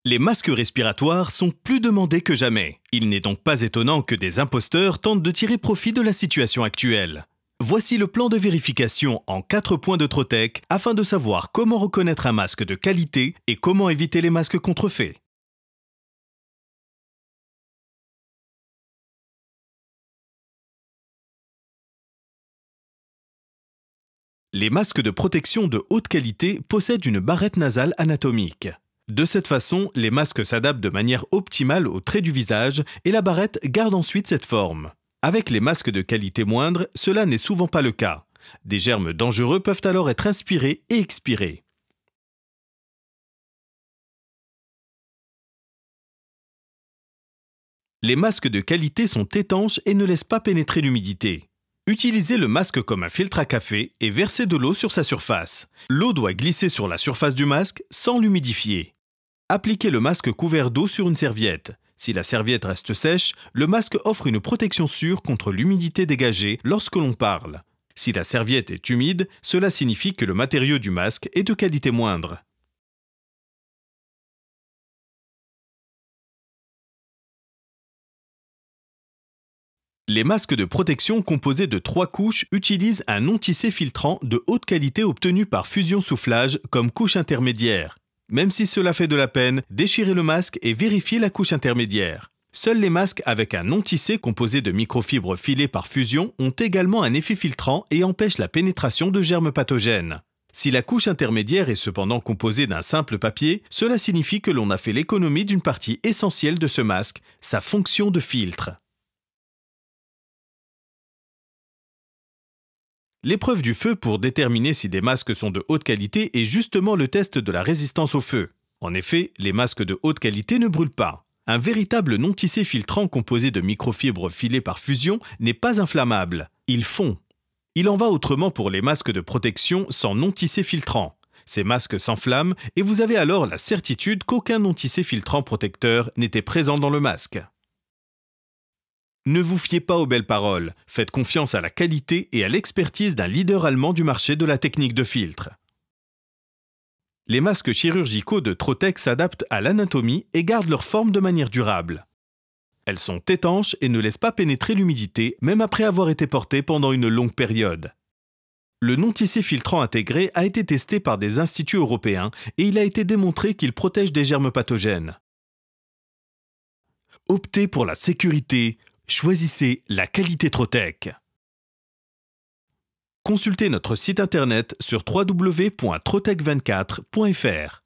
Les masques respiratoires sont plus demandés que jamais. Il n'est donc pas étonnant que des imposteurs tentent de tirer profit de la situation actuelle. Voici le plan de vérification en 4 points de Trotec afin de savoir comment reconnaître un masque de qualité et comment éviter les masques contrefaits. Les masques de protection de haute qualité possèdent une barrette nasale anatomique. De cette façon, les masques s'adaptent de manière optimale aux traits du visage et la barrette garde ensuite cette forme. Avec les masques de qualité moindre, cela n'est souvent pas le cas. Des germes dangereux peuvent alors être inspirés et expirés. Les masques de qualité sont étanches et ne laissent pas pénétrer l'humidité. Utilisez le masque comme un filtre à café et versez de l'eau sur sa surface. L'eau doit glisser sur la surface du masque sans l'humidifier. Appliquez le masque couvert d'eau sur une serviette. Si la serviette reste sèche, le masque offre une protection sûre contre l'humidité dégagée lorsque l'on parle. Si la serviette est humide, cela signifie que le matériau du masque est de qualité moindre. Les masques de protection composés de 3 couches utilisent un non-tissé filtrant de haute qualité obtenu par fusion-soufflage comme couche intermédiaire. Même si cela fait de la peine, déchirez le masque et vérifiez la couche intermédiaire. Seuls les masques avec un non-tissé composé de microfibres filées par fusion ont également un effet filtrant et empêchent la pénétration de germes pathogènes. Si la couche intermédiaire est cependant composée d'un simple papier, cela signifie que l'on a fait l'économie d'une partie essentielle de ce masque, sa fonction de filtre. L'épreuve du feu pour déterminer si des masques sont de haute qualité est justement le test de la résistance au feu. En effet, les masques de haute qualité ne brûlent pas. Un véritable non-tissé filtrant composé de microfibres filées par fusion n'est pas inflammable. Il fond. Il en va autrement pour les masques de protection sans non-tissé filtrant. Ces masques s'enflamment et vous avez alors la certitude qu'aucun non-tissé filtrant protecteur n'était présent dans le masque. Ne vous fiez pas aux belles paroles, faites confiance à la qualité et à l'expertise d'un leader allemand du marché de la technique de filtre. Les masques chirurgicaux de Trotec s'adaptent à l'anatomie et gardent leur forme de manière durable. Elles sont étanches et ne laissent pas pénétrer l'humidité, même après avoir été portées pendant une longue période. Le non-tissé filtrant intégré a été testé par des instituts européens et il a été démontré qu'il protège des germes pathogènes. Optez pour la sécurité. Choisissez la qualité Trotec. Consultez notre site internet sur www.trotec24.fr.